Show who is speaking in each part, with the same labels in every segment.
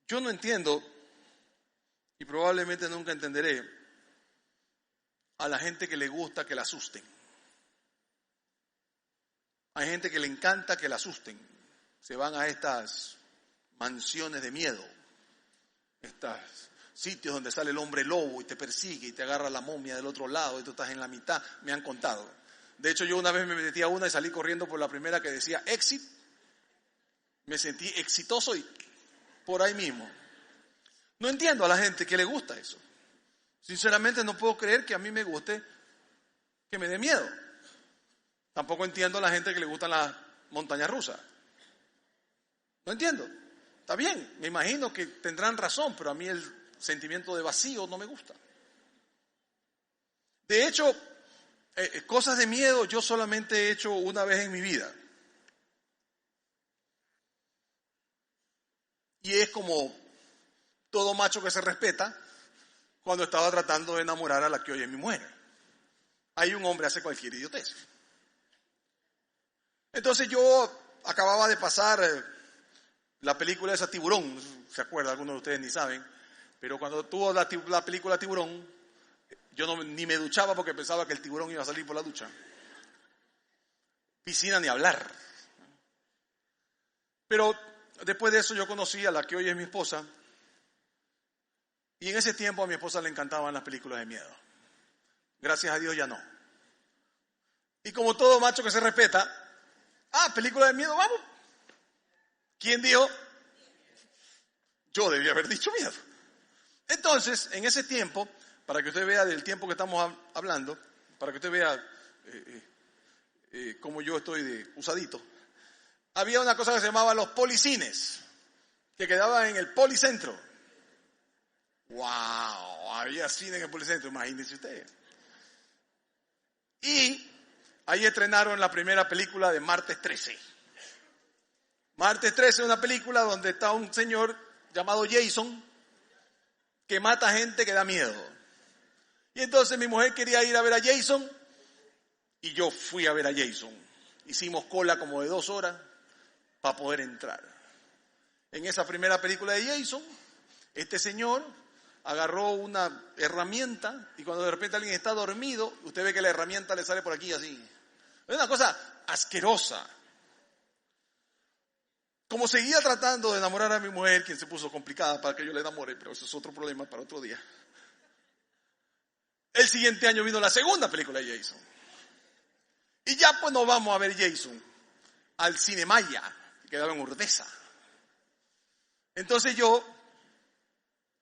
Speaker 1: Yo no entiendo, y probablemente nunca entenderé, a la gente que le gusta que la asusten. Hay gente que le encanta que la asusten. Se van a estas mansiones de miedo, estos sitios donde sale el hombre lobo y te persigue y te agarra la momia del otro lado y tú estás en la mitad, me han contado. De hecho, yo una vez me metí a una y salí corriendo por la primera que decía exit. Me sentí exitoso y por ahí mismo. No entiendo a la gente que le gusta eso. Sinceramente no puedo creer que a mí me guste que me dé miedo. Tampoco entiendo a la gente que le gustan las montañas rusas. No entiendo. Está bien, me imagino que tendrán razón, pero a mí el sentimiento de vacío no me gusta. De hecho, cosas de miedo yo solamente he hecho una vez en mi vida. Y es como todo macho que se respeta cuando estaba tratando de enamorar a la que hoy es mi mujer. Ahí un hombre hace cualquier idiotez. Entonces yo acababa de pasar la película esa Tiburón, ¿se acuerdan? Algunos de ustedes ni saben, pero cuando tuvo la película Tiburón, yo ni me duchaba porque pensaba que el tiburón iba a salir por la ducha. Piscina ni hablar. Pero después de eso yo conocí a la que hoy es mi esposa, y en ese tiempo a mi esposa le encantaban las películas de miedo. Gracias a Dios ya no. Y como todo macho que se respeta, película de miedo, vamos. ¿Quién dijo? Yo debía haber dicho miedo. Entonces, en ese tiempo, para que usted vea del tiempo que estamos hablando, para que usted vea cómo yo estoy de usadito, había una cosa que se llamaba los policines, que quedaban en el policentro. ¡Wow! Había cine en el policentro, imagínense ustedes. Y ahí estrenaron la primera película de Martes 13. Martes 13 es una película donde está un señor llamado Jason que mata gente que da miedo. Y entonces mi mujer quería ir a ver a Jason y yo fui a ver a Jason. Hicimos cola como de 2 horas para poder entrar. En esa primera película de Jason, este señor agarró una herramienta y cuando de repente alguien está dormido, usted ve que la herramienta le sale por aquí así. Es una cosa asquerosa. Como seguía tratando de enamorar a mi mujer, quien se puso complicada para que yo le enamore, pero eso es otro problema para otro día. El siguiente año vino la segunda película de Jason. Y ya pues nos vamos a ver Jason al Cinemaya, que quedaba en Urdesa. Entonces yo,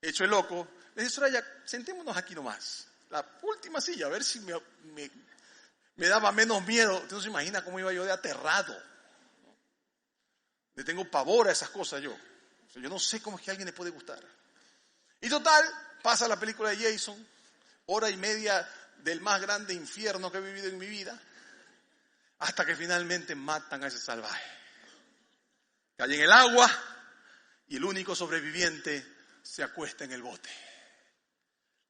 Speaker 1: hecho el loco, le dije, Soraya, sentémonos aquí nomás. La última silla, a ver si me daba menos miedo. Usted no se imagina cómo iba yo de aterrado. Le tengo pavor a esas cosas yo. O sea, yo no sé cómo es que a alguien le puede gustar. Y total, pasa la película de Jason, 1:30 del más grande infierno que he vivido en mi vida, hasta que finalmente matan a ese salvaje. Cae en el agua y el único sobreviviente se acuesta en el bote.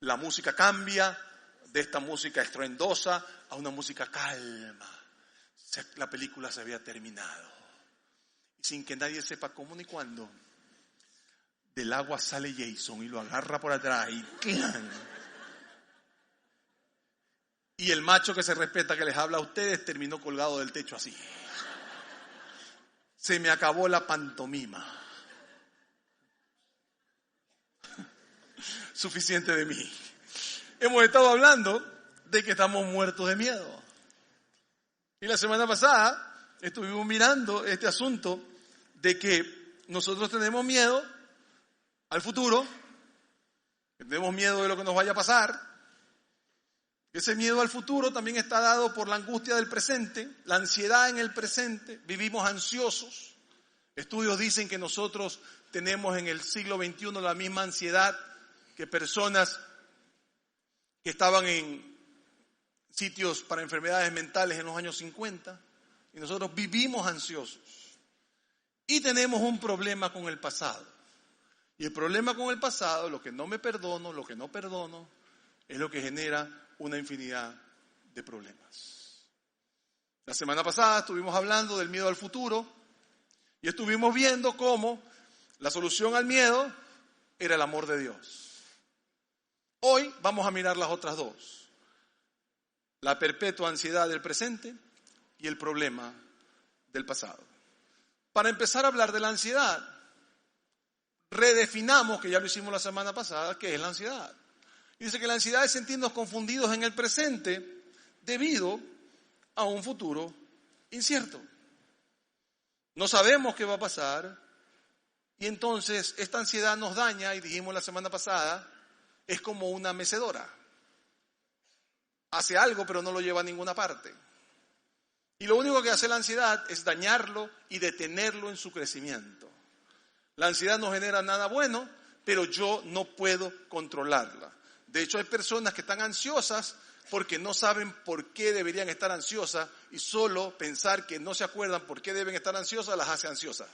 Speaker 1: La música cambia de esta música estruendosa a una música calma. La película se había terminado. Sin que nadie sepa cómo ni cuándo, del agua sale Jason y lo agarra por atrás y ¡clan! Y el macho que se respeta que les habla a ustedes terminó colgado del techo así. Se me acabó la pantomima. Suficiente de mí. Hemos estado hablando de que estamos muertos de miedo. Y la semana pasada estuvimos mirando este asunto de que nosotros tenemos miedo al futuro, tenemos miedo de lo que nos vaya a pasar. Ese miedo al futuro también está dado por la angustia del presente, la ansiedad en el presente, vivimos ansiosos. Estudios dicen que nosotros tenemos en el siglo XXI la misma ansiedad que personas que estaban en sitios para enfermedades mentales en los años 50, y nosotros vivimos ansiosos. Y tenemos un problema con el pasado. Y el problema con el pasado, lo que no me perdono, lo que no perdono, es lo que genera una infinidad de problemas. La semana pasada estuvimos hablando del miedo al futuro y estuvimos viendo cómo la solución al miedo era el amor de Dios. Hoy vamos a mirar las otras dos. La perpetua ansiedad del presente y el problema del pasado. Para empezar a hablar de la ansiedad, redefinamos, que ya lo hicimos la semana pasada, qué es la ansiedad. Dice que la ansiedad es sentirnos confundidos en el presente debido a un futuro incierto. No sabemos qué va a pasar y entonces esta ansiedad nos daña, y dijimos la semana pasada, es como una mecedora. Hace algo pero no lo lleva a ninguna parte. Y lo único que hace la ansiedad es dañarlo y detenerlo en su crecimiento. La ansiedad no genera nada bueno, pero yo no puedo controlarla. De hecho, hay personas que están ansiosas porque no saben por qué deberían estar ansiosas y solo pensar que no se acuerdan por qué deben estar ansiosas las hace ansiosas.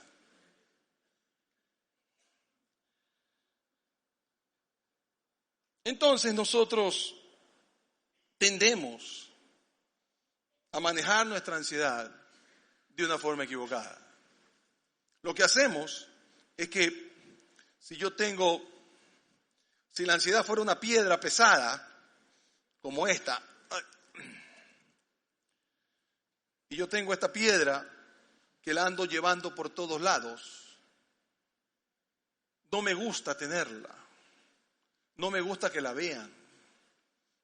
Speaker 1: Entonces nosotros tendemos a manejar nuestra ansiedad de una forma equivocada. Lo que hacemos es que si la ansiedad fuera una piedra pesada, como esta, y yo tengo esta piedra que la ando llevando por todos lados, no me gusta tenerla, no me gusta que la vean.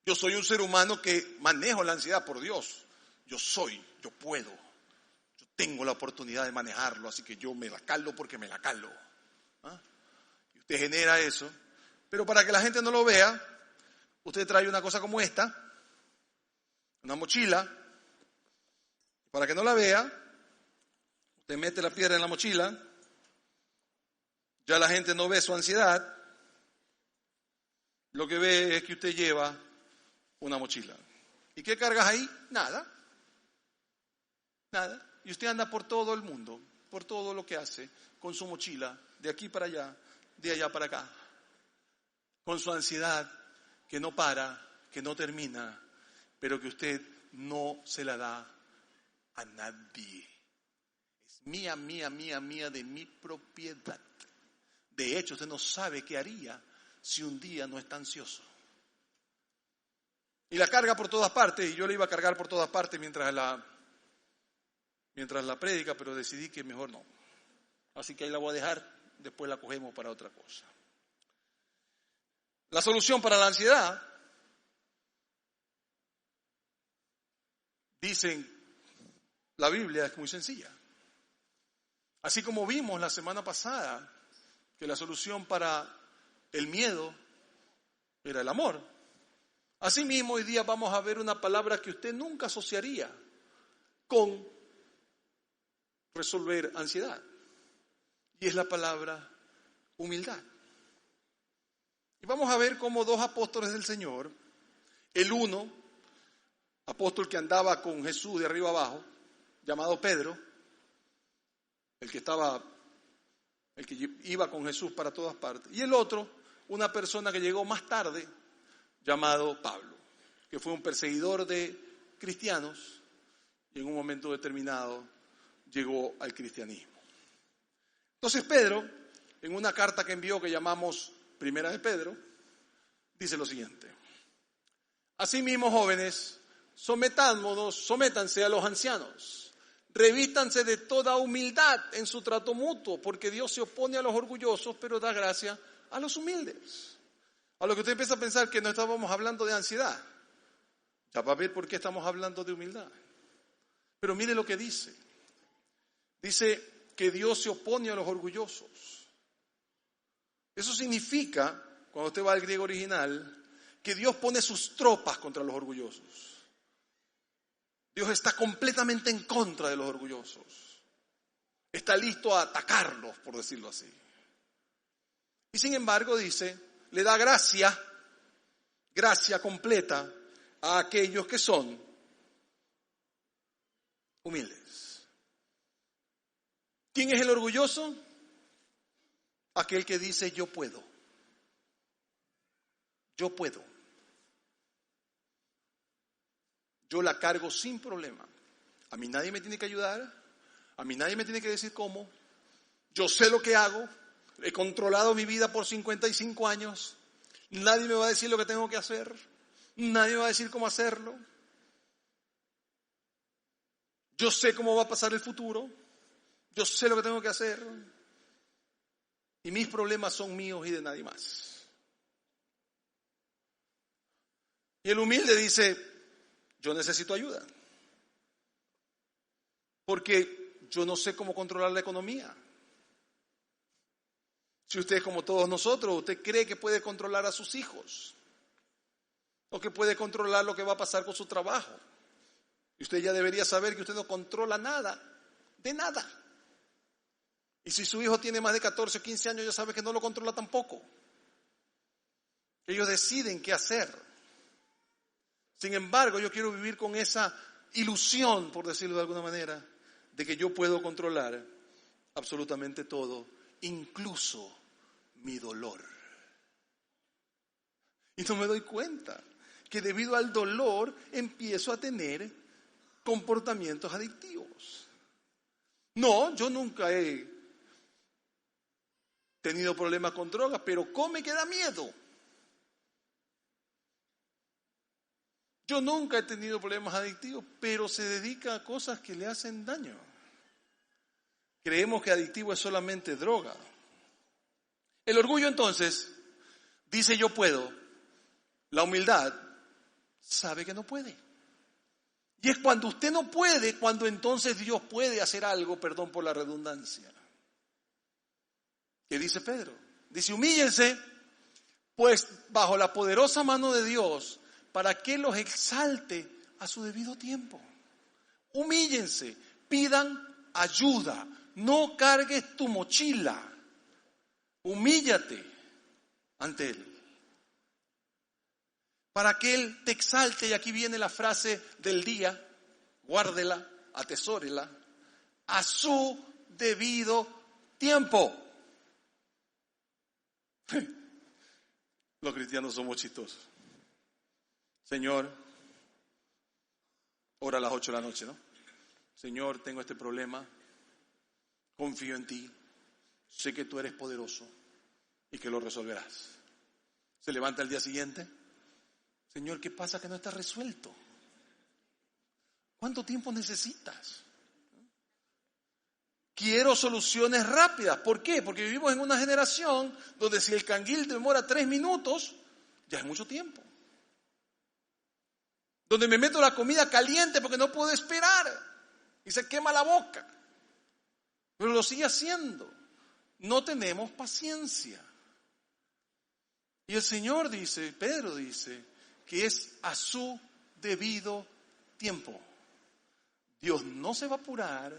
Speaker 1: Yo soy un ser humano que manejo la ansiedad por Dios. Yo puedo, yo tengo la oportunidad de manejarlo, así que yo me la calo porque me la calo. ¿Ah? Y usted genera eso, pero para que la gente no lo vea, usted trae una cosa como esta, una mochila, para que no la vea, usted mete la piedra en la mochila, ya la gente no ve su ansiedad, lo que ve es que usted lleva una mochila. ¿Y qué cargas ahí? Nada. Nada. Y usted anda por todo el mundo, por todo lo que hace, con su mochila, de aquí para allá, de allá para acá, con su ansiedad que no para, que no termina, pero que usted no se la da a nadie. Es mía, mía, mía, mía, de mi propiedad. De hecho, usted no sabe qué haría si un día no está ansioso. Y la carga por todas partes, y yo la iba a cargar por todas partes mientras la prédica, pero decidí que mejor no. Así que ahí la voy a dejar, después la cogemos para otra cosa. La solución para la ansiedad, dicen la Biblia, es muy sencilla. Así como vimos la semana pasada que la solución para el miedo era el amor. Asimismo, hoy día vamos a ver una palabra que usted nunca asociaría con resolver ansiedad. Y es la palabra humildad. Y vamos a ver cómo dos apóstoles del Señor, el uno, apóstol que andaba con Jesús de arriba abajo, llamado Pedro, el que iba con Jesús para todas partes, y el otro, una persona que llegó más tarde, llamado Pablo, que fue un perseguidor de cristianos y en un momento determinado llegó al cristianismo. Entonces Pedro, en una carta que envió que llamamos Primera de Pedro, dice lo siguiente: asimismo, jóvenes, sométanse a los ancianos, revístanse de toda humildad en su trato mutuo, porque Dios se opone a los orgullosos, pero da gracia a los humildes. A lo que usted empieza a pensar que no estábamos hablando de ansiedad, ya va a ver por qué estamos hablando de humildad. Pero mire lo que dice. Dice que Dios se opone a los orgullosos. Eso significa, cuando usted va al griego original, que Dios pone sus tropas contra los orgullosos. Dios está completamente en contra de los orgullosos. Está listo a atacarlos, por decirlo así. Y sin embargo dice, le da gracia completa a aquellos que son humildes. ¿Quién es el orgulloso? Aquel que dice yo puedo. Yo puedo. Yo la cargo sin problema. A mí nadie me tiene que ayudar. A mí nadie me tiene que decir cómo. Yo sé lo que hago. He controlado mi vida por 55 años. Nadie me va a decir lo que tengo que hacer. Nadie me va a decir cómo hacerlo. Yo sé cómo va a pasar el futuro. Yo sé lo que tengo que hacer. Y mis problemas son míos y de nadie más. Y el humilde dice, yo necesito ayuda. Porque yo no sé cómo controlar la economía. Si usted es como todos nosotros, usted cree que puede controlar a sus hijos. O que puede controlar lo que va a pasar con su trabajo. Y usted ya debería saber que usted no controla nada, de nada. Y si su hijo tiene más de 14 o 15 años, ya sabe que no lo controla tampoco. Ellos deciden qué hacer. Sin embargo, yo quiero vivir con esa ilusión, por decirlo de alguna manera, de que yo puedo controlar absolutamente todo, incluso mi dolor. Y no me doy cuenta que debido al dolor empiezo a tener comportamientos adictivos. No, yo nunca he tenido problemas con drogas, pero come que da miedo. Yo nunca he tenido problemas adictivos, pero se dedica a cosas que le hacen daño. Creemos que adictivo es solamente droga. El orgullo entonces dice yo puedo. La humildad sabe que no puede. Y es cuando usted no puede, cuando entonces Dios puede hacer algo, perdón por la redundancia. ¿Qué dice Pedro? Dice, humíllense, pues bajo la poderosa mano de Dios, para que los exalte a su debido tiempo. Humíllense, pidan ayuda, no cargues tu mochila, humíllate ante Él. Para que Él te exalte, y aquí viene la frase del día, guárdela, atesórela, a su debido tiempo. Los cristianos somos chistosos. Señor, ora a las 8 de la noche, ¿no? Señor, tengo este problema, confío en ti, sé que tú eres poderoso y que lo resolverás. Se levanta el día siguiente, Señor, ¿qué pasa que no está resuelto? ¿Cuánto tiempo necesitas? Quiero soluciones rápidas. ¿Por qué? Porque vivimos en una generación donde si el canguil demora 3 minutos, ya es mucho tiempo. Donde me meto la comida caliente porque no puedo esperar y se quema la boca. Pero lo sigue haciendo. No tenemos paciencia. Y el Señor dice, Pedro dice, que es a su debido tiempo. Dios no se va a apurar,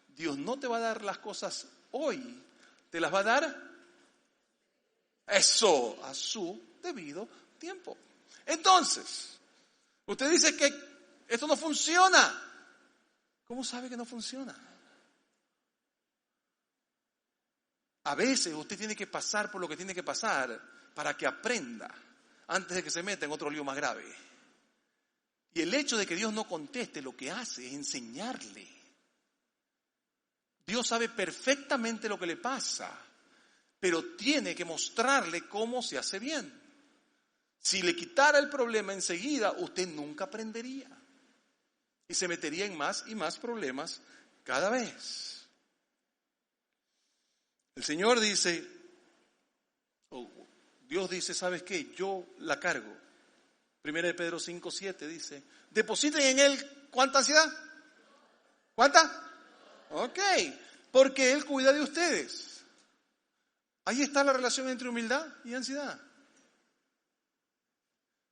Speaker 1: Dios no te va a dar las cosas hoy, te las va a dar eso, a su debido tiempo. Entonces, usted dice que esto no funciona. ¿Cómo sabe que no funciona? A veces usted tiene que pasar por lo que tiene que pasar para que aprenda antes de que se meta en otro lío más grave. Y el hecho de que Dios no conteste lo que hace es enseñarle. Dios sabe perfectamente lo que le pasa, pero tiene que mostrarle cómo se hace bien. Si le quitara el problema enseguida, usted nunca aprendería. Y se metería en más y más problemas cada vez. El Señor dice, Dios dice, ¿sabes qué? Yo la cargo. 1 de Pedro 5:7 dice, depositen en Él, ¿cuánta ansiedad? ¿Cuánta? Ok, porque Él cuida de ustedes. Ahí está la relación entre humildad y ansiedad.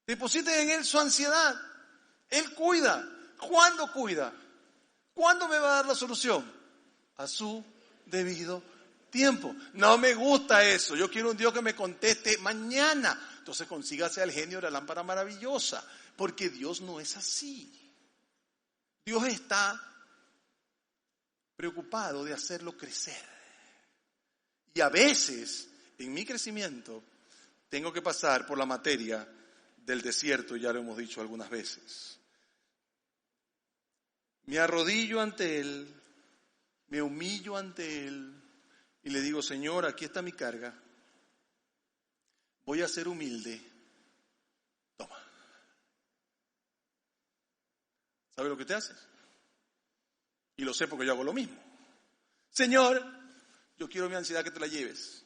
Speaker 1: Depositen en Él su ansiedad. Él cuida. ¿Cuándo cuida? ¿Cuándo me va a dar la solución? A su debido tiempo. No me gusta eso. Yo quiero un Dios que me conteste mañana. Entonces consígase al genio de la lámpara maravillosa. Porque Dios no es así. Dios está preocupado de hacerlo crecer. Y a veces, en mi crecimiento, tengo que pasar por la materia del desierto, ya lo hemos dicho algunas veces. Me arrodillo ante Él, me humillo ante Él, y le digo, Señor, aquí está mi carga, voy a ser humilde, toma. ¿Sabe lo que te haces? Y lo sé porque yo hago lo mismo. Señor, yo quiero mi ansiedad que te la lleves.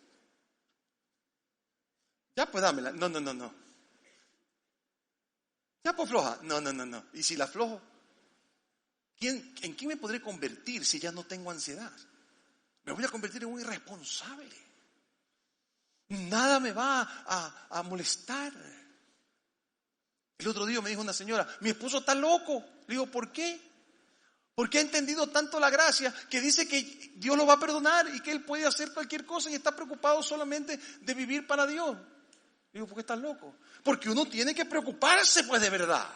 Speaker 1: Ya pues dámela. No. Ya pues floja. No. ¿Y si la aflojo? ¿En quién me podré convertir si ya no tengo ansiedad? Me voy a convertir en un irresponsable. Nada me va a molestar. El otro día me dijo una señora, mi esposo está loco. Le digo, ¿por qué? Porque ha entendido tanto la gracia que dice que Dios lo va a perdonar y que él puede hacer cualquier cosa y está preocupado solamente de vivir para Dios. Le digo, ¿por qué estás loco? Porque uno tiene que preocuparse pues de verdad.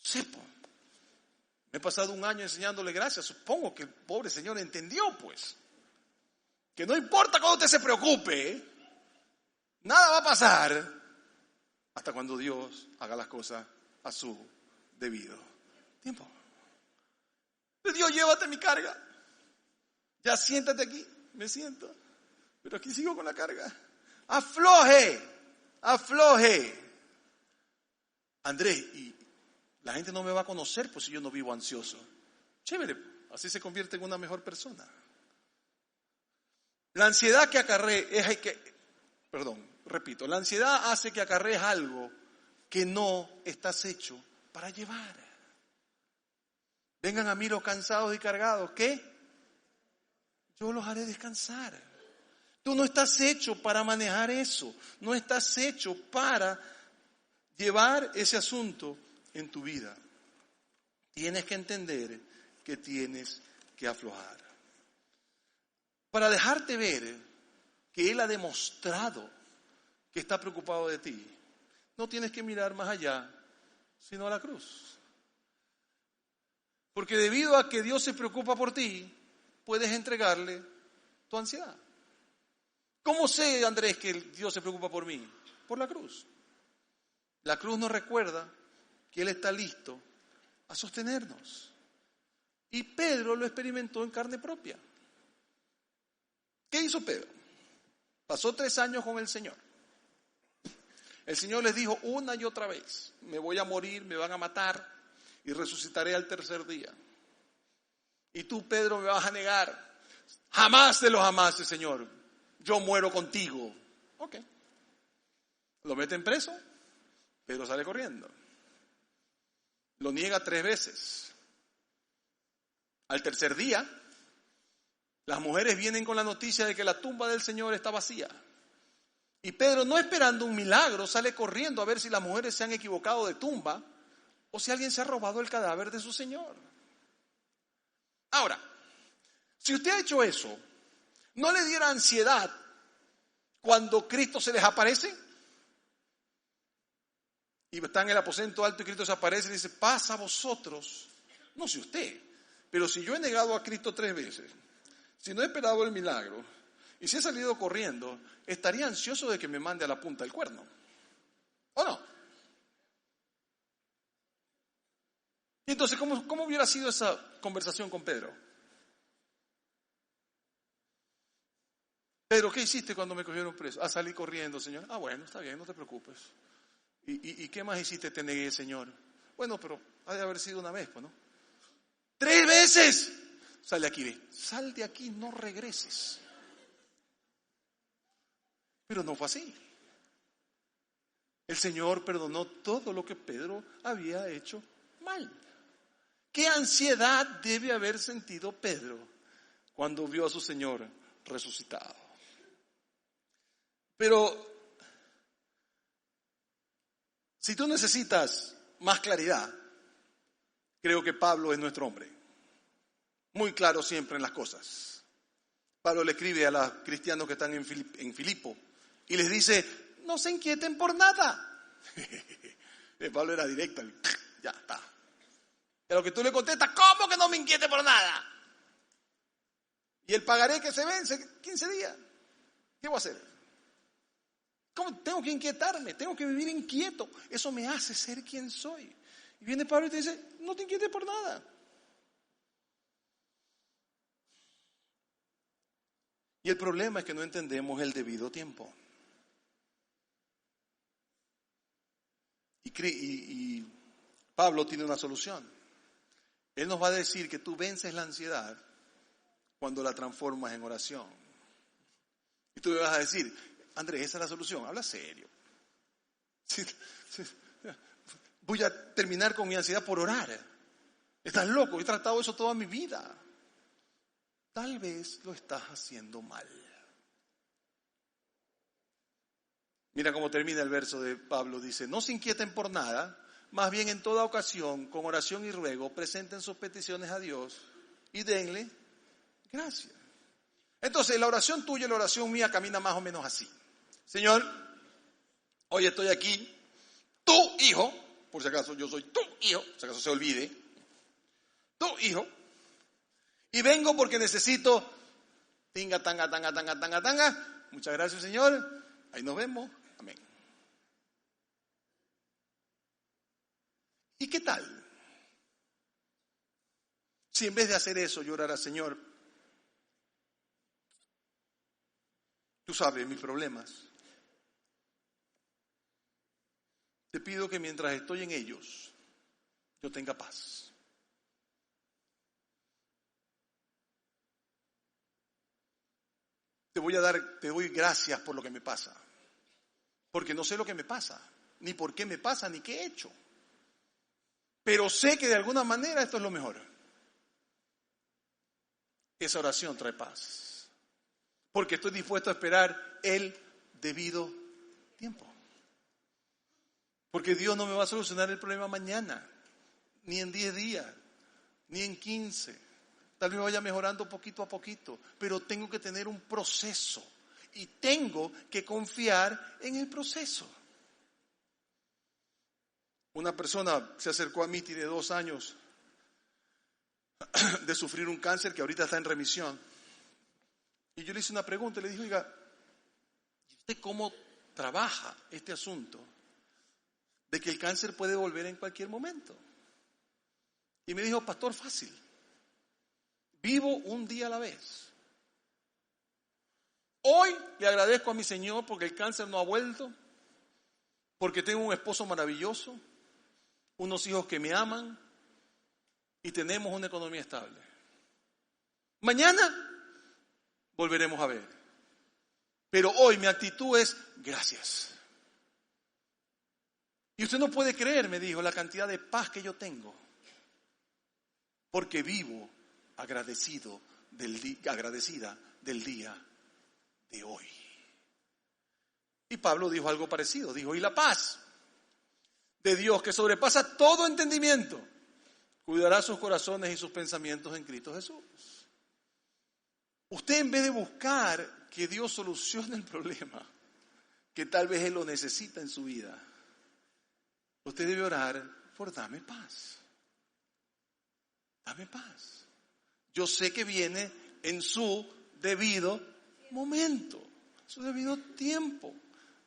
Speaker 1: Sepo. Me he pasado un año enseñándole gracias. Supongo que el pobre señor entendió pues. Que no importa cuando usted se preocupe, nada va a pasar hasta cuando Dios haga las cosas a su debido tiempo. Dios, llévate mi carga. Ya siéntate aquí. Me siento. Pero aquí sigo con la carga. Afloje. Andrés, y la gente no me va a conocer pues si yo no vivo ansioso. Chévere, así se convierte en una mejor persona. La ansiedad que acarrea la ansiedad hace que acarrees algo que no estás hecho para llevar. Vengan a mí los cansados y cargados, ¿qué? Yo los haré descansar. Tú no estás hecho para manejar eso, no estás hecho para llevar ese asunto en tu vida. Tienes que entender que tienes que aflojar. Para dejarte ver que Él ha demostrado que está preocupado de ti, no tienes que mirar más allá, sino a la cruz. Porque debido a que Dios se preocupa por ti, puedes entregarle tu ansiedad. ¿Cómo sé, Andrés, que Dios se preocupa por mí? Por la cruz. La cruz nos recuerda que Él está listo a sostenernos. Y Pedro lo experimentó en carne propia. ¿Qué hizo Pedro? Pasó 3 años con el Señor. El Señor les dijo una y otra vez, me voy a morir, me van a matar y resucitaré al 3er día. Y tú, Pedro, me vas a negar. Jamás de los jamases, Señor. Yo muero contigo. Ok. Lo meten preso, Pedro sale corriendo. Lo niega 3 veces. Al 3er día, las mujeres vienen con la noticia de que la tumba del Señor está vacía. Y Pedro, no esperando un milagro, sale corriendo a ver si las mujeres se han equivocado de tumba o si alguien se ha robado el cadáver de su Señor. Ahora, si usted ha hecho eso, ¿no le diera ansiedad cuando Cristo se les aparece? Y está en el aposento alto y Cristo se aparece y dice, paz a vosotros. No sé usted, pero si yo he negado a Cristo 3 veces, si no he esperado el milagro, y si he salido corriendo, estaría ansioso de que me mande a la punta del cuerno. ¿O no? Y entonces, ¿cómo hubiera sido esa conversación con Pedro? Pedro, ¿qué hiciste cuando me cogieron preso? Salí corriendo, Señor. Bueno, está bien, no te preocupes. ¿Y qué más hiciste? Te negué, Señor. Bueno, pero ha de haber sido una vez, pues, ¿no? 3 veces. Sal de aquí, no regreses. Pero no fue así. El Señor perdonó todo lo que Pedro había hecho mal. ¿Qué ansiedad debe haber sentido Pedro cuando vio a su Señor resucitado? Pero si tú necesitas más claridad, creo que Pablo es nuestro hombre. Muy claro siempre en las cosas. Pablo le escribe a los cristianos que están en Filipo y les dice, no se inquieten por nada. Pablo era directo, ya está. Y a lo que tú le contestas, ¿cómo que no me inquiete por nada? Y el pagaré que se vence 15 días. ¿Qué voy a hacer? ¿Cómo tengo que inquietarme? Tengo que vivir inquieto. Eso me hace ser quien soy. Y viene Pablo y te dice, no te inquietes por nada. Y el problema es que no entendemos el debido tiempo. Y Pablo tiene una solución. Él nos va a decir que tú vences la ansiedad cuando la transformas en oración. Y tú me vas a decir, Andrés, esa es la solución. Habla serio. Voy a terminar con mi ansiedad por orar. Estás loco, he tratado eso toda mi vida. Tal vez lo estás haciendo mal. Mira cómo termina el verso de Pablo. Dice, no se inquieten por nada, más bien en toda ocasión, con oración y ruego, presenten sus peticiones a Dios y denle gracias. Entonces, la oración tuya y la oración mía camina más o menos así. Señor, hoy estoy aquí, tu hijo, por si acaso yo soy tu hijo, por si acaso se olvide, tu hijo, y vengo porque necesito tinga, tanga, tanga, tanga, tanga, tanga. Muchas gracias, Señor. Ahí nos vemos. Amén. ¿Y qué tal? Si en vez de hacer eso, yo orara, Señor, tú sabes mis problemas. Te pido que mientras estoy en ellos, yo tenga paz. Te doy gracias por lo que me pasa. Porque no sé lo que me pasa, ni por qué me pasa, ni qué he hecho. Pero sé que de alguna manera esto es lo mejor. Esa oración trae paz. Porque estoy dispuesto a esperar el debido tiempo. Porque Dios no me va a solucionar el problema mañana, ni en 10 días, ni en 15. Tal vez vaya mejorando poquito a poquito, pero tengo que tener un proceso y tengo que confiar en el proceso. Una persona se acercó a mí, tiene 2 años de sufrir un cáncer que ahorita está en remisión. Y yo le hice una pregunta, le dije, oiga, ¿usted cómo trabaja este asunto de que el cáncer puede volver en cualquier momento? Y me dijo, pastor, fácil. Vivo un día a la vez. Hoy le agradezco a mi Señor porque el cáncer no ha vuelto, porque tengo un esposo maravilloso, unos hijos que me aman y tenemos una economía estable. Mañana volveremos a ver. Pero hoy mi actitud es gracias. Y usted no puede creer, me dijo, la cantidad de paz que yo tengo, porque vivo agradecida del día de hoy. Y Pablo dijo algo parecido, dijo, y la paz de Dios que sobrepasa todo entendimiento, cuidará sus corazones y sus pensamientos en Cristo Jesús. Usted, en vez de buscar que Dios solucione el problema, que tal vez Él lo necesita en su vida, usted debe orar por dame paz. Dame paz. Yo sé que viene en su debido momento, su debido tiempo.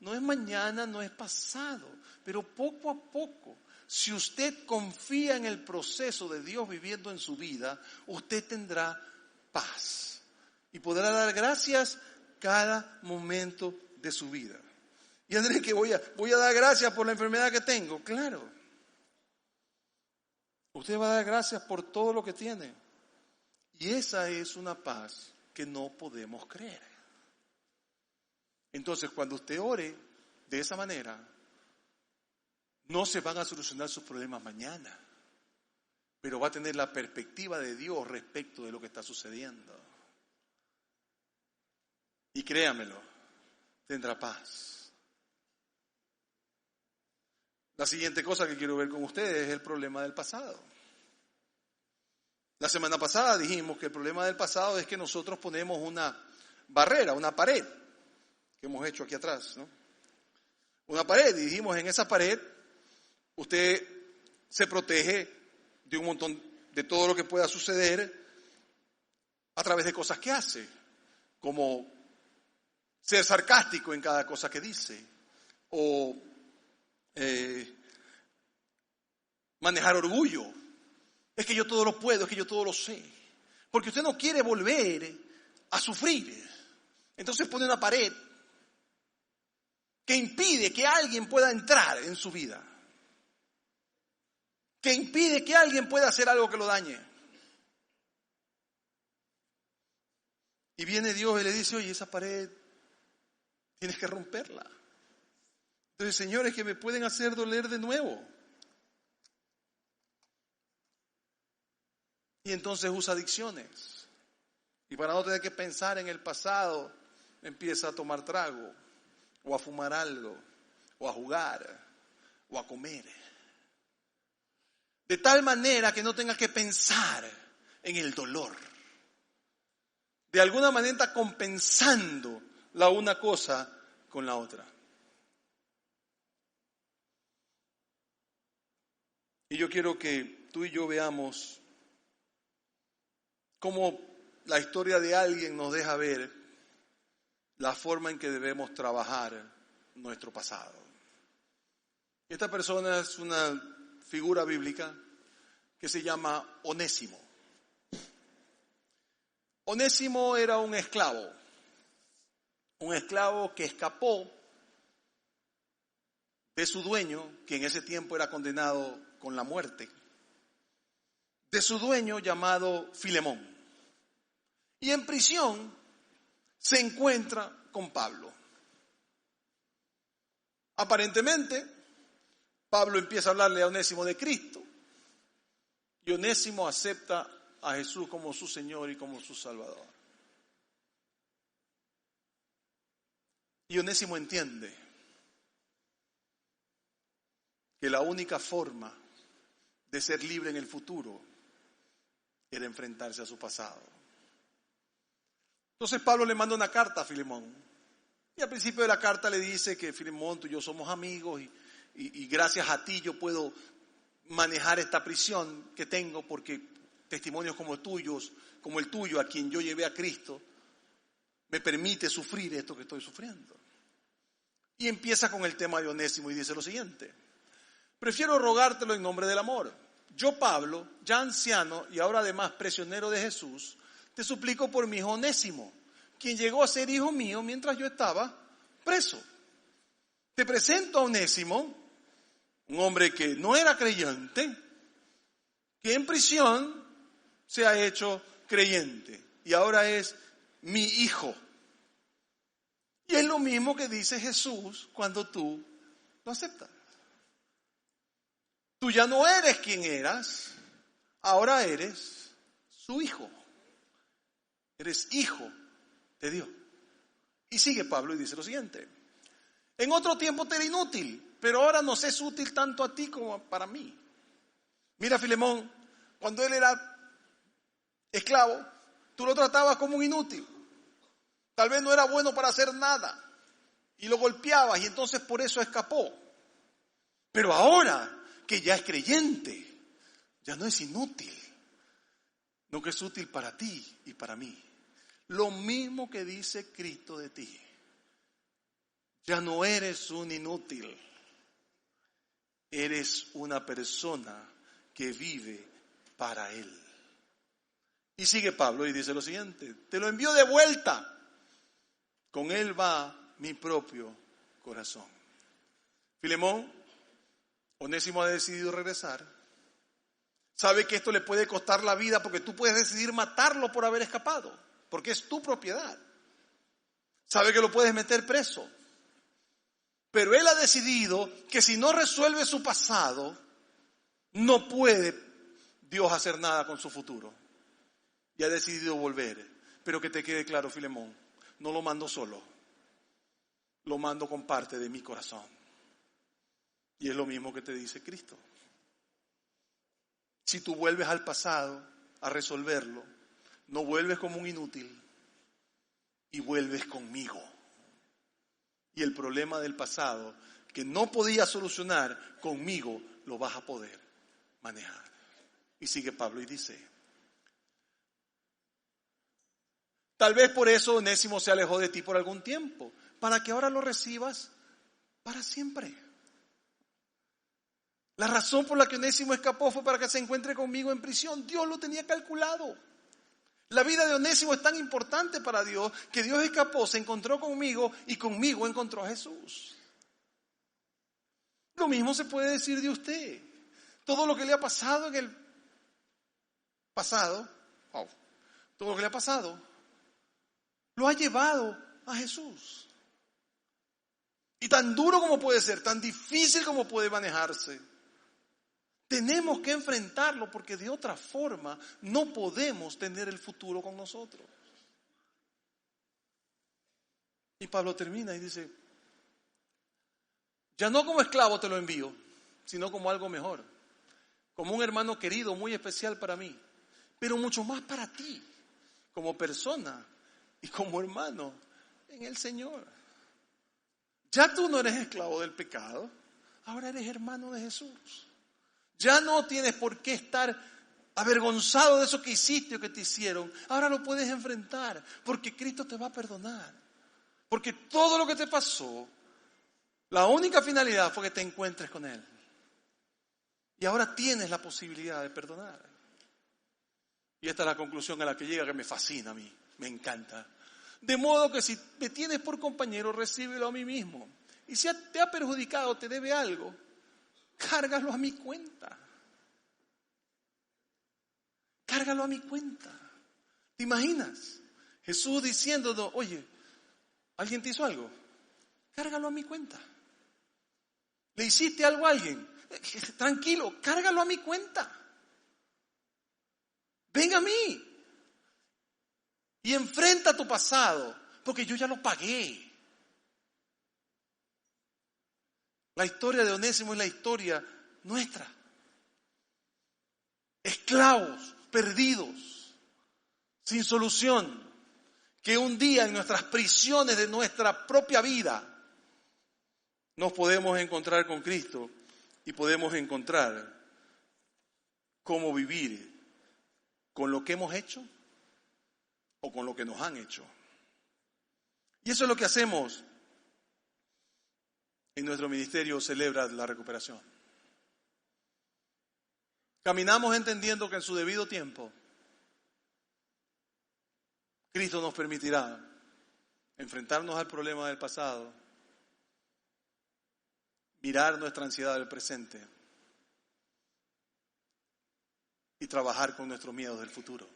Speaker 1: No es mañana, no es pasado, pero poco a poco, si usted confía en el proceso de Dios viviendo en su vida, usted tendrá paz y podrá dar gracias cada momento de su vida. Y Andrés, que voy a dar gracias por la enfermedad que tengo. Claro. Usted va a dar gracias por todo lo que tiene. Y esa es una paz que no podemos creer. Entonces, cuando usted ore de esa manera, no se van a solucionar sus problemas mañana, pero va a tener la perspectiva de Dios respecto de lo que está sucediendo. Y créamelo, tendrá paz. La siguiente cosa que quiero ver con ustedes es el problema del pasado. La semana pasada dijimos que el problema del pasado es que nosotros ponemos una barrera, una pared, que hemos hecho aquí atrás, ¿no? Una pared, y dijimos, en esa pared usted se protege de un montón, de todo lo que pueda suceder a través de cosas que hace, como ser sarcástico en cada cosa que dice, o manejar orgullo. Es que yo todo lo puedo, es que yo todo lo sé. Porque usted no quiere volver a sufrir. Entonces pone una pared que impide que alguien pueda entrar en su vida, que impide que alguien pueda hacer algo que lo dañe. Y viene Dios y le dice, oye, esa pared tienes que romperla. Entonces, señores, que me pueden hacer doler de nuevo. Y entonces usa adicciones. Y para no tener que pensar en el pasado, empieza a tomar trago, o a fumar algo, o a jugar, o a comer. De tal manera que no tenga que pensar en el dolor. De alguna manera está compensando la una cosa con la otra. Y yo quiero que tú y yo veamos cómo la historia de alguien nos deja ver la forma en que debemos trabajar nuestro pasado. Esta persona es una figura bíblica que se llama Onésimo. Onésimo era un esclavo que escapó de su dueño, que en ese tiempo era condenado con la muerte, de su dueño llamado Filemón. Y en prisión se encuentra con Pablo. Aparentemente, Pablo empieza a hablarle a Onésimo de Cristo, y Onésimo acepta a Jesús como su Señor y como su Salvador. Y Onésimo entiende que la única forma de ser libre en el futuro era enfrentarse a su pasado. Entonces Pablo le manda una carta a Filemón. Y al principio de la carta le dice que Filemón, tú y yo somos amigos y gracias a ti yo puedo manejar esta prisión que tengo porque testimonios como el tuyo, a quien yo llevé a Cristo, me permite sufrir esto que estoy sufriendo. Y empieza con el tema de Onésimo y dice lo siguiente: prefiero rogártelo en nombre del amor. Yo, Pablo, ya anciano y ahora además prisionero de Jesús, te suplico por mi hijo Onésimo, quien llegó a ser hijo mío mientras yo estaba preso. Te presento a Onésimo, un hombre que no era creyente, que en prisión se ha hecho creyente y ahora es mi hijo. Y es lo mismo que dice Jesús cuando tú lo aceptas. Tú ya no eres quien eras, ahora eres su hijo. Eres hijo de Dios. Y sigue Pablo y dice lo siguiente: en otro tiempo te era inútil, pero ahora nos es útil tanto a ti como para mí. Mira, Filemón, cuando él era esclavo, tú lo tratabas como un inútil. Tal vez no era bueno para hacer nada y lo golpeabas y entonces por eso escapó. Pero ahora que ya es creyente, ya no es inútil, no que es útil para ti y para mí. Lo mismo que dice Cristo de ti. Ya no eres un inútil, eres una persona que vive para Él. Y sigue Pablo y dice lo siguiente: te lo envío de vuelta. Con él va mi propio corazón. Filemón, Onésimo ha decidido regresar. Sabe que esto le puede costar la vida porque tú puedes decidir matarlo por haber escapado, porque es tu propiedad. Sabe que lo puedes meter preso. Pero él ha decidido que si no resuelve su pasado, no puede Dios hacer nada con su futuro. Y ha decidido volver. Pero que te quede claro, Filemón, no lo mando solo, lo mando con parte de mi corazón. Y es lo mismo que te dice Cristo. Si tú vuelves al pasado a resolverlo, no vuelves como un inútil y vuelves conmigo. Y el problema del pasado que no podías solucionar conmigo, lo vas a poder manejar. Y sigue Pablo y dice: tal vez por eso Onésimo se alejó de ti por algún tiempo, para que ahora lo recibas para siempre. La razón por la que Onésimo escapó fue para que se encuentre conmigo en prisión. Dios lo tenía calculado. La vida de Onésimo es tan importante para Dios que Dios escapó, se encontró conmigo y conmigo encontró a Jesús. Lo mismo se puede decir de usted. Todo lo que le ha pasado en el pasado, todo lo que le ha pasado, lo ha llevado a Jesús. Y tan duro como puede ser, tan difícil como puede manejarse, tenemos que enfrentarlo porque de otra forma no podemos tener el futuro con nosotros. Y Pablo termina y dice, ya no como esclavo te lo envío, sino como algo mejor, como un hermano querido muy especial para mí, pero mucho más para ti, como persona y como hermano en el Señor. Ya tú no eres esclavo del pecado, ahora eres hermano de Jesús. Ya no tienes por qué estar avergonzado de eso que hiciste o que te hicieron. Ahora lo puedes enfrentar porque Cristo te va a perdonar. Porque todo lo que te pasó, la única finalidad fue que te encuentres con Él. Y ahora tienes la posibilidad de perdonar. Y esta es la conclusión a la que llega, que me fascina a mí, me encanta. De modo que si me tienes por compañero, recíbelo a mí mismo. Y si te ha perjudicado, te debe algo, cárgalo a mi cuenta. Cárgalo a mi cuenta. ¿Te imaginas? Jesús diciéndonos, oye, ¿alguien te hizo algo? Cárgalo a mi cuenta. ¿Le hiciste algo a alguien? Tranquilo, cárgalo a mi cuenta. Ven a mí. Y enfrenta tu pasado, porque yo ya lo pagué. La historia de Onésimo es la historia nuestra. Esclavos, perdidos, sin solución, que un día en nuestras prisiones de nuestra propia vida nos podemos encontrar con Cristo y podemos encontrar cómo vivir con lo que hemos hecho o con lo que nos han hecho. Y eso es lo que hacemos en nuestro ministerio Celebra la Recuperación. Caminamos entendiendo que en su debido tiempo Cristo nos permitirá enfrentarnos al problema del pasado, mirar nuestra ansiedad del presente y trabajar con nuestros miedos del futuro.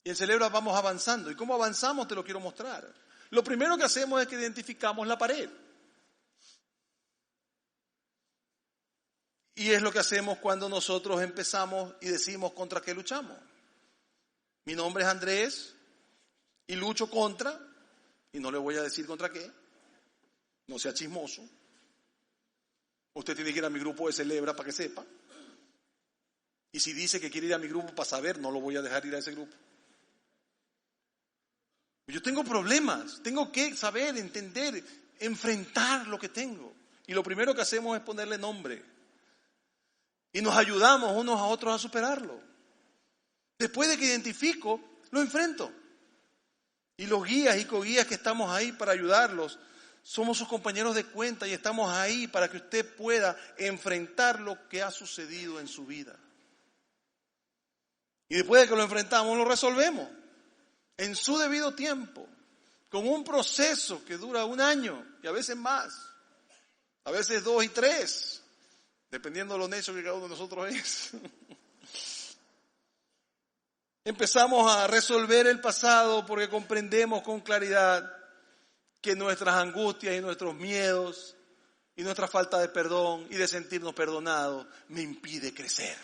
Speaker 1: Y en Celebra vamos avanzando. ¿Y cómo avanzamos? Te lo quiero mostrar. Lo primero que hacemos es que identificamos la pared. Y es lo que hacemos cuando nosotros empezamos y decimos contra qué luchamos. Mi nombre es Andrés y lucho contra, y no le voy a decir contra qué, no sea chismoso. Usted tiene que ir a mi grupo de Celebra para que sepa. Y si dice que quiere ir a mi grupo para saber, no lo voy a dejar ir a ese grupo. Yo tengo problemas, tengo que saber, entender, enfrentar lo que tengo. Y lo primero que hacemos es ponerle nombre. Y nos ayudamos unos a otros a superarlo. Después de que identifico, lo enfrento. Y los guías y coguías que estamos ahí para ayudarlos, somos sus compañeros de cuenta y estamos ahí para que usted pueda enfrentar lo que ha sucedido en su vida. Y después de que lo enfrentamos, lo resolvemos. En su debido tiempo, con un proceso que dura 1 año y a veces más, a veces 2 y 3, dependiendo de lo necio que cada uno de nosotros es. Empezamos a resolver el pasado porque comprendemos con claridad que nuestras angustias y nuestros miedos y nuestra falta de perdón y de sentirnos perdonados me impide crecer.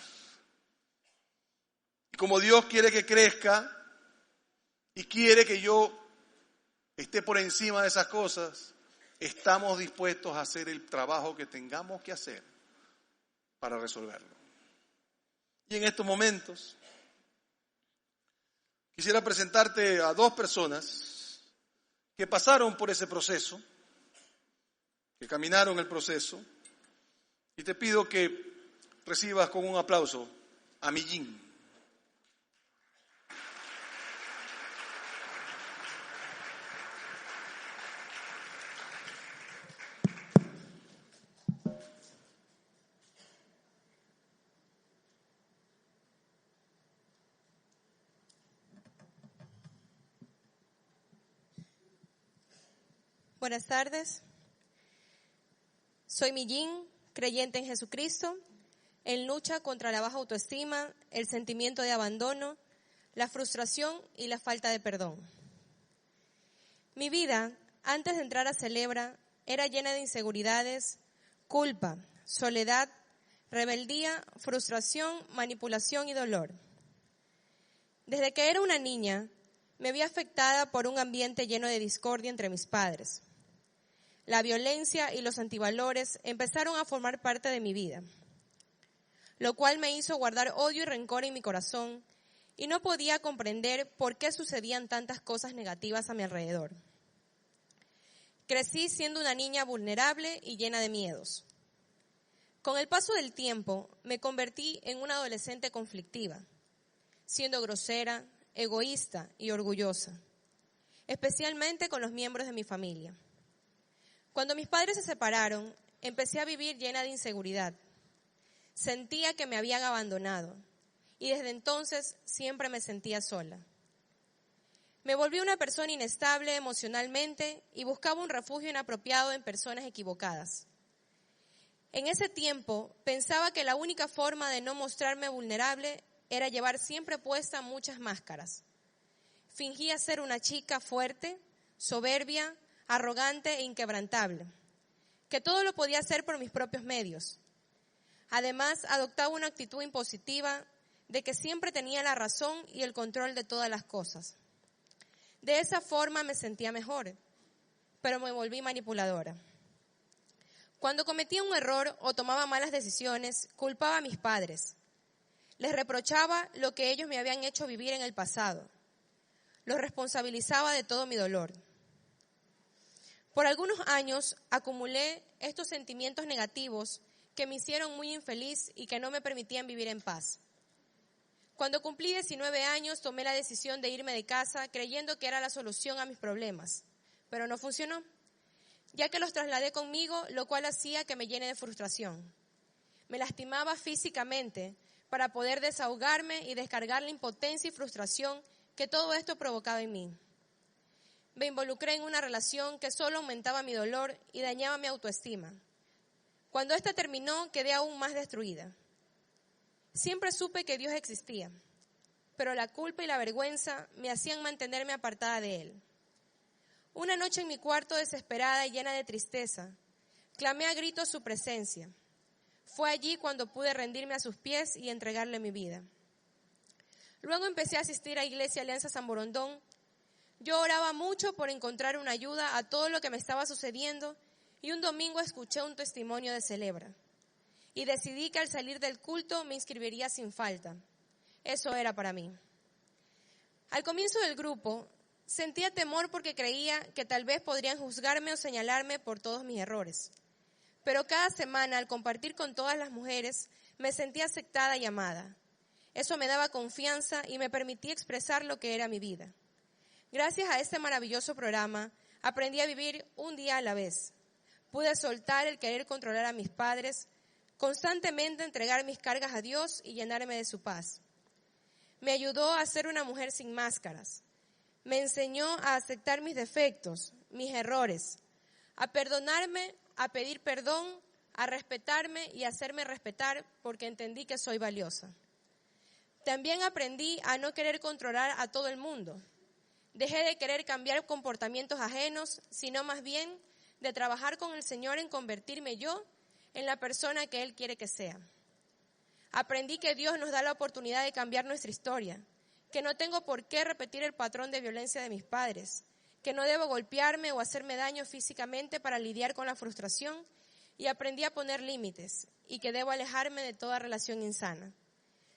Speaker 1: Y como Dios quiere que crezca, y quiere que yo esté por encima de esas cosas, estamos dispuestos a hacer el trabajo que tengamos que hacer para resolverlo. Y en estos momentos, quisiera presentarte a 2 personas que pasaron por ese proceso, que caminaron el proceso, y te pido que recibas con un aplauso a Millín.
Speaker 2: Buenas tardes. Soy Millín, creyente en Jesucristo, en lucha contra la baja autoestima, el sentimiento de abandono, la frustración y la falta de perdón. Mi vida, antes de entrar a Celebra, era llena de inseguridades, culpa, soledad, rebeldía, frustración, manipulación y dolor. Desde que era una niña, me vi afectada por un ambiente lleno de discordia entre mis padres. La violencia y los antivalores empezaron a formar parte de mi vida, lo cual me hizo guardar odio y rencor en mi corazón y no podía comprender por qué sucedían tantas cosas negativas a mi alrededor. Crecí siendo una niña vulnerable y llena de miedos. Con el paso del tiempo, me convertí en una adolescente conflictiva, siendo grosera, egoísta y orgullosa, especialmente con los miembros de mi familia. Cuando mis padres se separaron, empecé a vivir llena de inseguridad. Sentía que me habían abandonado y desde entonces siempre me sentía sola. Me volví una persona inestable emocionalmente y buscaba un refugio inapropiado en personas equivocadas. En ese tiempo pensaba que la única forma de no mostrarme vulnerable era llevar siempre puesta muchas máscaras. Fingía ser una chica fuerte, soberbia, arrogante e inquebrantable, que todo lo podía hacer por mis propios medios. Además, adoptaba una actitud impositiva de que siempre tenía la razón y el control de todas las cosas. De esa forma me sentía mejor, pero me volví manipuladora. Cuando cometía un error o tomaba malas decisiones, culpaba a mis padres. Les reprochaba lo que ellos me habían hecho vivir en el pasado. Los responsabilizaba de todo mi dolor. Por algunos años acumulé estos sentimientos negativos que me hicieron muy infeliz y que no me permitían vivir en paz. Cuando cumplí 19 años tomé la decisión de irme de casa creyendo que era la solución a mis problemas, pero no funcionó, ya que los trasladé conmigo, lo cual hacía que me llene de frustración. Me lastimaba físicamente para poder desahogarme y descargar la impotencia y frustración que todo esto provocaba en mí. Me involucré en una relación que solo aumentaba mi dolor y dañaba mi autoestima. Cuando esta terminó, quedé aún más destruida. Siempre supe que Dios existía, pero la culpa y la vergüenza me hacían mantenerme apartada de Él. Una noche en mi cuarto, desesperada y llena de tristeza, clamé a gritos su presencia. Fue allí cuando pude rendirme a sus pies y entregarle mi vida. Luego empecé a asistir a Iglesia Alianza San Borondón. Yo oraba mucho por encontrar una ayuda a todo lo que me estaba sucediendo y un domingo escuché un testimonio de Celebra. Y decidí que al salir del culto me inscribiría sin falta. Eso era para mí. Al comienzo del grupo, sentía temor porque creía que tal vez podrían juzgarme o señalarme por todos mis errores. Pero cada semana, al compartir con todas las mujeres, me sentía aceptada y amada. Eso me daba confianza y me permitía expresar lo que era mi vida. Gracias a este maravilloso programa, aprendí a vivir un día a la vez. Pude soltar el querer controlar a mis padres, constantemente entregar mis cargas a Dios y llenarme de su paz. Me ayudó a ser una mujer sin máscaras. Me enseñó a aceptar mis defectos, mis errores, a perdonarme, a pedir perdón, a respetarme y a hacerme respetar porque entendí que soy valiosa. También aprendí a no querer controlar a todo el mundo. Dejé de querer cambiar comportamientos ajenos, sino más bien de trabajar con el Señor en convertirme yo en la persona que Él quiere que sea. Aprendí que Dios nos da la oportunidad de cambiar nuestra historia, que no tengo por qué repetir el patrón de violencia de mis padres, que no debo golpearme o hacerme daño físicamente para lidiar con la frustración, y aprendí a poner límites y que debo alejarme de toda relación insana.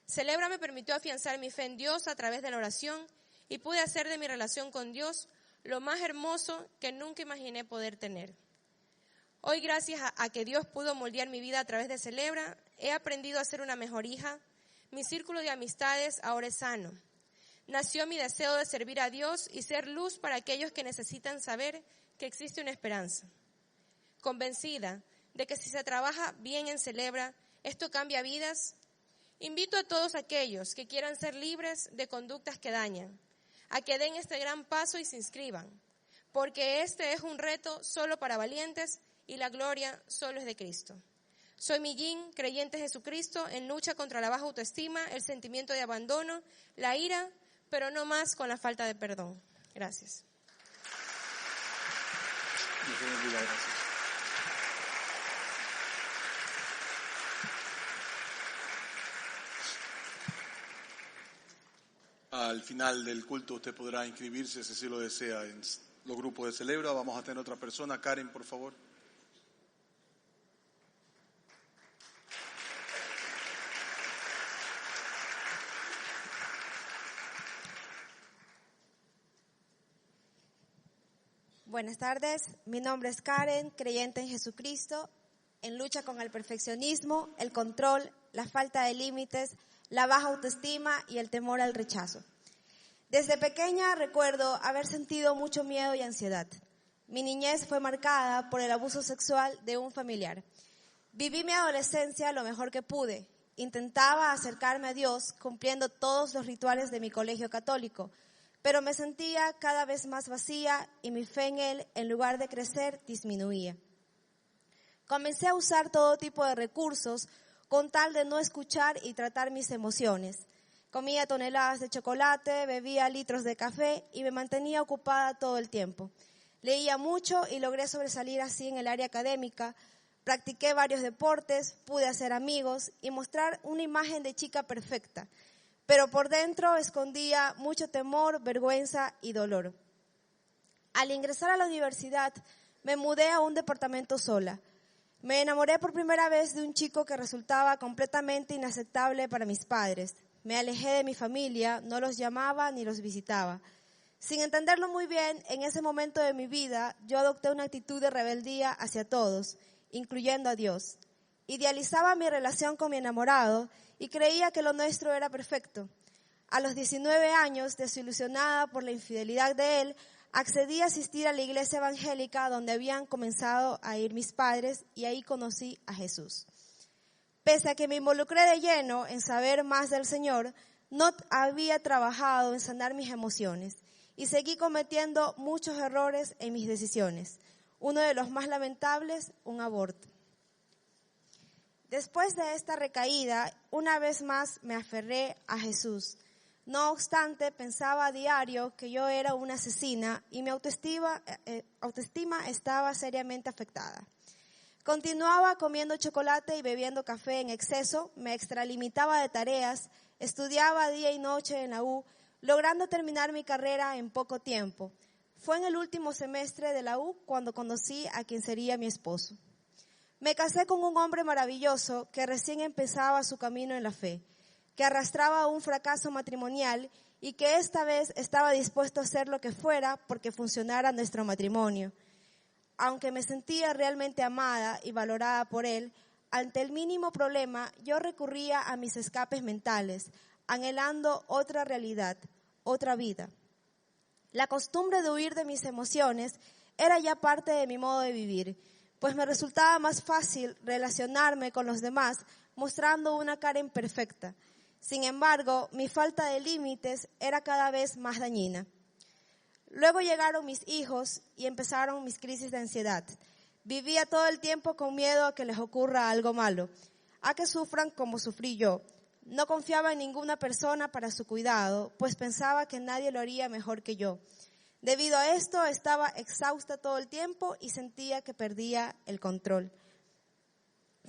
Speaker 2: Celebra me permitió afianzar mi fe en Dios a través de la oración y pude hacer de mi relación con Dios lo más hermoso que nunca imaginé poder tener. Hoy, gracias a que Dios pudo moldear mi vida a través de Celebra, he aprendido a ser una mejor hija. Mi círculo de amistades ahora es sano. Nació mi deseo de servir a Dios y ser luz para aquellos que necesitan saber que existe una esperanza. Convencida de que si se trabaja bien en Celebra, esto cambia vidas, invito a todos aquellos que quieran ser libres de conductas que dañan, a que den este gran paso y se inscriban, porque este es un reto solo para valientes y la gloria solo es de Cristo. Soy Millín, creyente en Jesucristo, en lucha contra la baja autoestima, el sentimiento de abandono, la ira, pero no más con la falta de perdón. Gracias.
Speaker 1: Al final del culto usted podrá inscribirse, si así lo desea, en los grupos de Celebra. Vamos a tener otra persona. Karen, por favor.
Speaker 3: Buenas tardes, mi nombre es Karen, creyente en Jesucristo, en lucha con el perfeccionismo, el control, la falta de límites, la baja autoestima y el temor al rechazo. Desde pequeña recuerdo haber sentido mucho miedo y ansiedad. Mi niñez fue marcada por el abuso sexual de un familiar. Viví mi adolescencia lo mejor que pude. Intentaba acercarme a Dios cumpliendo todos los rituales de mi colegio católico, pero me sentía cada vez más vacía y mi fe en Él, en lugar de crecer, disminuía. Comencé a usar todo tipo de recursos con tal de no escuchar y tratar mis emociones. Comía toneladas de chocolate, bebía litros de café y me mantenía ocupada todo el tiempo. Leía mucho y logré sobresalir así en el área académica. Practiqué varios deportes, pude hacer amigos y mostrar una imagen de chica perfecta. Pero por dentro escondía mucho temor, vergüenza y dolor. Al ingresar a la universidad, me mudé a un departamento sola. Me enamoré por primera vez de un chico que resultaba completamente inaceptable para mis padres. Me alejé de mi familia, no los llamaba ni los visitaba. Sin entenderlo muy bien, en ese momento de mi vida, yo adopté una actitud de rebeldía hacia todos, incluyendo a Dios. Idealizaba mi relación con mi enamorado y creía que lo nuestro era perfecto. A los 19 años, desilusionada por la infidelidad de él, accedí a asistir a la iglesia evangélica donde habían comenzado a ir mis padres y ahí conocí a Jesús. Pese a que me involucré de lleno en saber más del Señor, no había trabajado en sanar mis emociones y seguí cometiendo muchos errores en mis decisiones. Uno de los más lamentables, un aborto. Después de esta recaída, una vez más me aferré a Jesús. No obstante, pensaba a diario que yo era una asesina y mi autoestima estaba seriamente afectada. Continuaba comiendo chocolate y bebiendo café en exceso, me extralimitaba de tareas, estudiaba día y noche en la U, logrando terminar mi carrera en poco tiempo. Fue en el último semestre de la U cuando conocí a quien sería mi esposo. Me casé con un hombre maravilloso que recién empezaba su camino en la fe, que arrastraba un fracaso matrimonial y que esta vez estaba dispuesto a hacer lo que fuera porque funcionara nuestro matrimonio. Aunque me sentía realmente amada y valorada por él, ante el mínimo problema yo recurría a mis escapes mentales, anhelando otra realidad, otra vida. La costumbre de huir de mis emociones era ya parte de mi modo de vivir, pues me resultaba más fácil relacionarme con los demás mostrando una cara imperfecta. Sin embargo, mi falta de límites era cada vez más dañina. Luego llegaron mis hijos y empezaron mis crisis de ansiedad. Vivía todo el tiempo con miedo a que les ocurra algo malo, a que sufran como sufrí yo. No confiaba en ninguna persona para su cuidado, pues pensaba que nadie lo haría mejor que yo. Debido a esto, estaba exhausta todo el tiempo y sentía que perdía el control.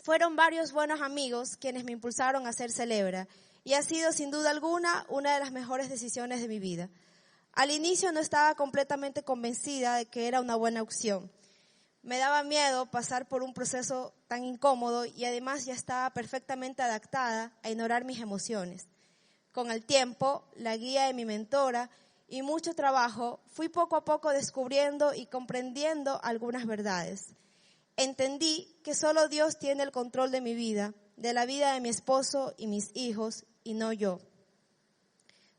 Speaker 3: Fueron varios buenos amigos quienes me impulsaron a ser Celebra, y ha sido sin duda alguna una de las mejores decisiones de mi vida. Al inicio no estaba completamente convencida de que era una buena opción. Me daba miedo pasar por un proceso tan incómodo y además ya estaba perfectamente adaptada a ignorar mis emociones. Con el tiempo, la guía de mi mentora y mucho trabajo, fui poco a poco descubriendo y comprendiendo algunas verdades. Entendí que solo Dios tiene el control de mi vida, de la vida de mi esposo y mis hijos, y no yo.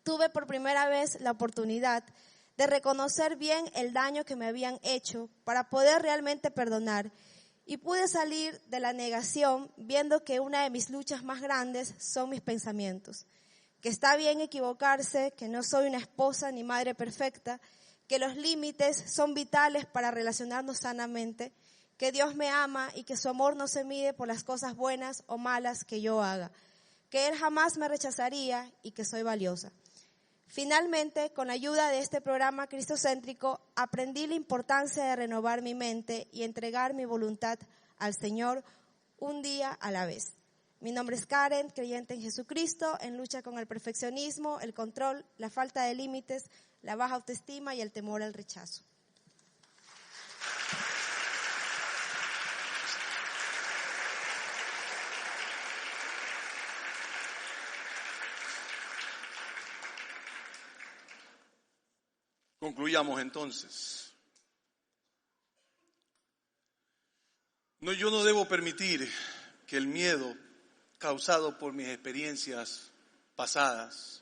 Speaker 3: Tuve por primera vez la oportunidad de reconocer bien el daño que me habían hecho para poder realmente perdonar, y pude salir de la negación viendo que una de mis luchas más grandes son mis pensamientos, que está bien equivocarse, que no soy una esposa ni madre perfecta, que los límites son vitales para relacionarnos sanamente, que Dios me ama y que su amor no se mide por las cosas buenas o malas que yo haga, que Él jamás me rechazaría y que soy valiosa. Finalmente, con la ayuda de este programa cristocéntrico, aprendí la importancia de renovar mi mente y entregar mi voluntad al Señor un día a la vez. Mi nombre es Karen, creyente en Jesucristo, en lucha con el perfeccionismo, el control, la falta de límites, la baja autoestima y el temor al rechazo.
Speaker 1: Concluyamos entonces. No, yo no debo permitir que el miedo causado por mis experiencias pasadas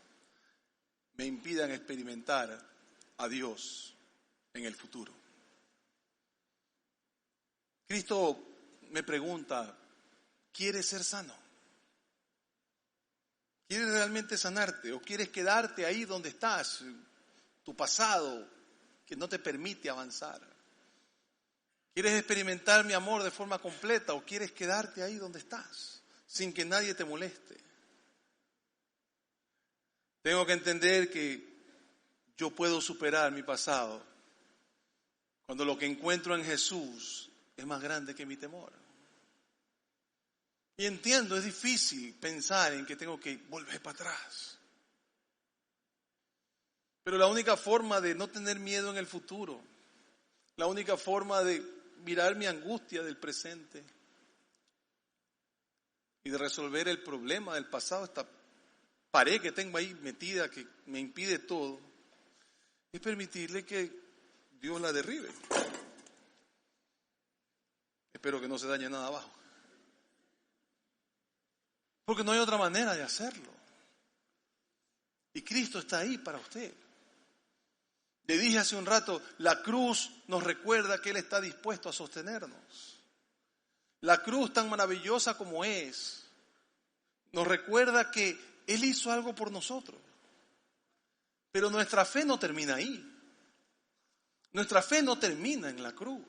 Speaker 1: me impidan experimentar a Dios en el futuro. Cristo me pregunta, ¿quieres ser sano? ¿Quieres realmente sanarte o quieres quedarte ahí donde estás? Tu pasado que no te permite avanzar. ¿Quieres experimentar mi amor de forma completa o quieres quedarte ahí donde estás sin que nadie te moleste? Tengo que entender que yo puedo superar mi pasado cuando lo que encuentro en Jesús es más grande que mi temor. Y entiendo, es difícil pensar en que tengo que volver para atrás. Pero la única forma de no tener miedo en el futuro, la única forma de mirar mi angustia del presente y de resolver el problema del pasado, esta pared que tengo ahí metida que me impide todo, es permitirle que Dios la derribe. Espero que no se dañe nada abajo. Porque no hay otra manera de hacerlo. Y Cristo está ahí para usted. Le dije hace un rato, la cruz nos recuerda que Él está dispuesto a sostenernos. La cruz tan maravillosa como es, nos recuerda que Él hizo algo por nosotros. Pero nuestra fe no termina ahí. Nuestra fe no termina en la cruz.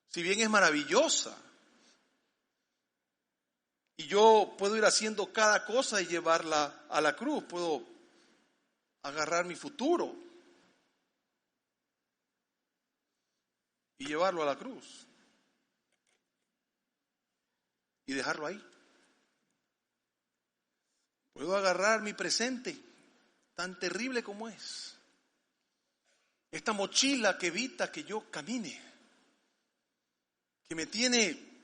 Speaker 1: Si bien es maravillosa, y yo puedo ir haciendo cada cosa y llevarla a la cruz, puedo agarrar mi futuro y llevarlo a la cruz y dejarlo ahí. Puedo agarrar mi presente, tan terrible como es, esta mochila que evita que yo camine, que me tiene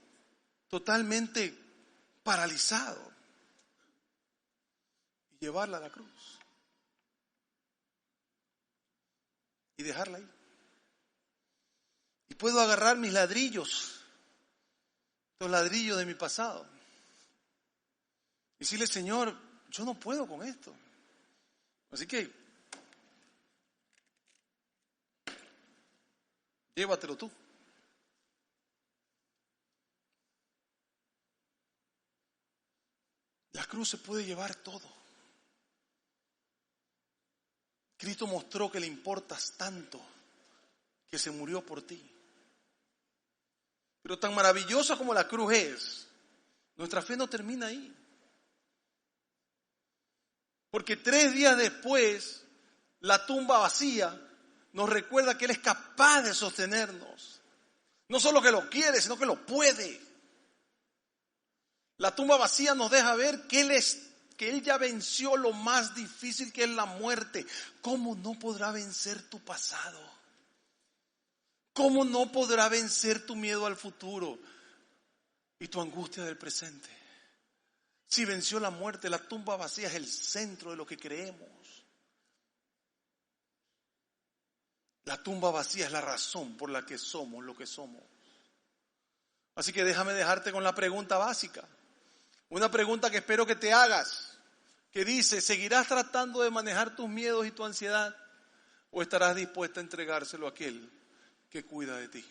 Speaker 1: totalmente paralizado, y llevarla a la cruz y dejarla ahí. Y puedo agarrar mis ladrillos, los ladrillos de mi pasado, y decirle, Señor, yo no puedo con esto. Así que llévatelo tú. La cruz se puede llevar todo. Cristo mostró que le importas tanto que se murió por ti. Pero tan maravillosa como la cruz es, nuestra fe no termina ahí. Porque 3 días después, la tumba vacía nos recuerda que Él es capaz de sostenernos. No solo que lo quiere, sino que lo puede. La tumba vacía nos deja ver que Él ya venció lo más difícil, que es la muerte. ¿Cómo no podrá vencer tu pasado? ¿Cómo no podrá vencer tu miedo al futuro y tu angustia del presente? Si venció la muerte, la tumba vacía es el centro de lo que creemos. La tumba vacía es la razón por la que somos lo que somos. Así que déjame dejarte con la pregunta básica. Una pregunta que espero que te hagas, que dice, ¿seguirás tratando de manejar tus miedos y tu ansiedad o estarás dispuesta a entregárselo a aquel que cuida de ti?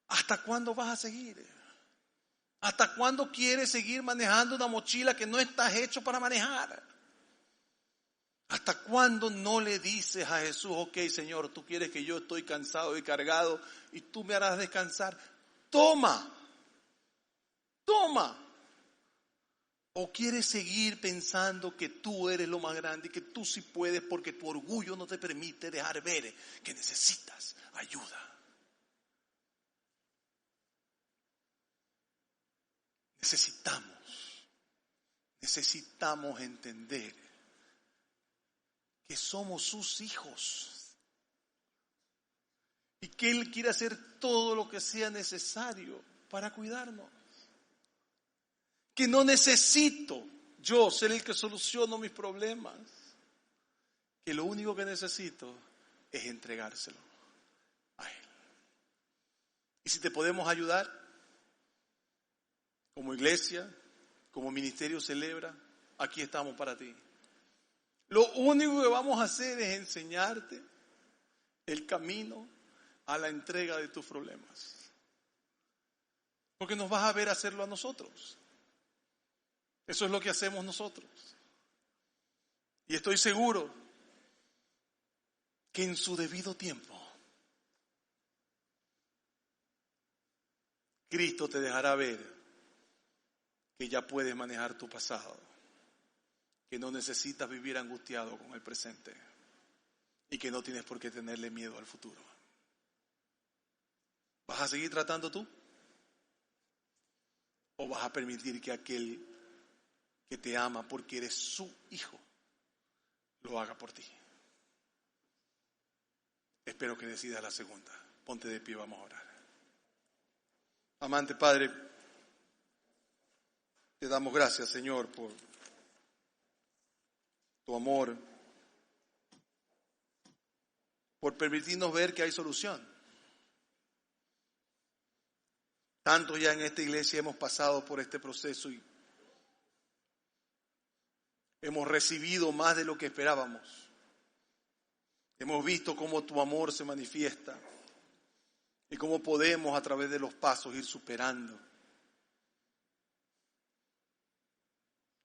Speaker 1: ¿Hasta cuándo vas a seguir? ¿Hasta cuándo quieres seguir manejando una mochila que no estás hecho para manejar? ¿Hasta cuándo no le dices a Jesús, ok, Señor, tú quieres que yo estoy cansado y cargado y tú me harás descansar? Toma. ¿O quieres seguir pensando que tú eres lo más grande y que tú sí puedes porque tu orgullo no te permite dejar ver que necesitas ayuda? Necesitamos entender que somos sus hijos y que Él quiere hacer todo lo que sea necesario para cuidarnos. Que no necesito yo ser el que soluciono mis problemas, que lo único que necesito es entregárselo a Él. Y si te podemos ayudar, como iglesia, como ministerio Celebra, aquí estamos para ti. Lo único que vamos a hacer es enseñarte el camino a la entrega de tus problemas. Porque nos vas a ver hacerlo a nosotros. Eso es lo que hacemos nosotros. Y estoy seguro que en su debido tiempo, Cristo te dejará ver que ya puedes manejar tu pasado, que no necesitas vivir angustiado con el presente y que no tienes por qué tenerle miedo al futuro. ¿Vas a seguir tratando tú? ¿O vas a permitir que aquel que te ama porque eres su hijo lo haga por ti? Espero que decidas la segunda. Ponte de pie, vamos a orar. Amante Padre, te damos gracias, Señor, por tu amor, por permitirnos ver que hay solución. Tanto ya en esta iglesia hemos pasado por este proceso y hemos recibido más de lo que esperábamos. Hemos visto cómo tu amor se manifiesta y cómo podemos a través de los pasos ir superando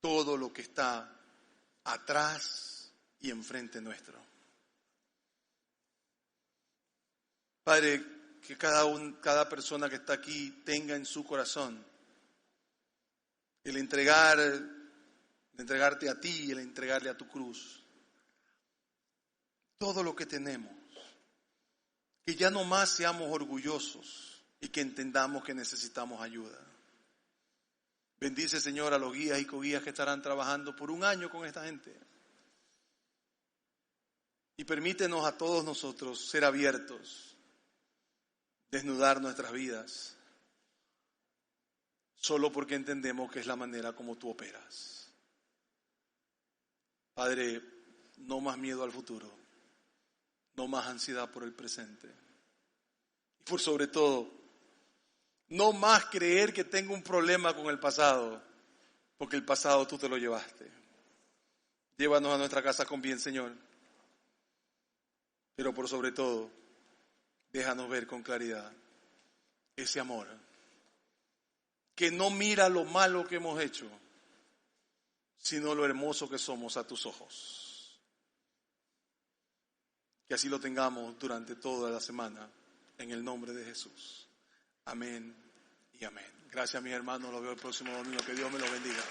Speaker 1: todo lo que está atrás y enfrente nuestro. Padre, que cada persona que está aquí tenga en su corazón el entregarte a ti y el entregarle a tu cruz todo lo que tenemos, que ya no más seamos orgullosos y que entendamos que necesitamos ayuda. Bendice, Señor, a los guías y coguías que estarán trabajando por un año con esta gente. Y permítenos a todos nosotros ser abiertos, desnudar nuestras vidas, solo porque entendemos que es la manera como tú operas. Padre, no más miedo al futuro, no más ansiedad por el presente. Y por sobre todo, no más creer que tengo un problema con el pasado, porque el pasado tú te lo llevaste. Llévanos a nuestra casa con bien, Señor. Pero por sobre todo, déjanos ver con claridad ese amor que no mira lo malo que hemos hecho, sino lo hermoso que somos a tus ojos. Que así lo tengamos durante toda la semana, en el nombre de Jesús. Amén y amén. Gracias, mis hermanos. Los veo el próximo domingo. Que Dios me los bendiga.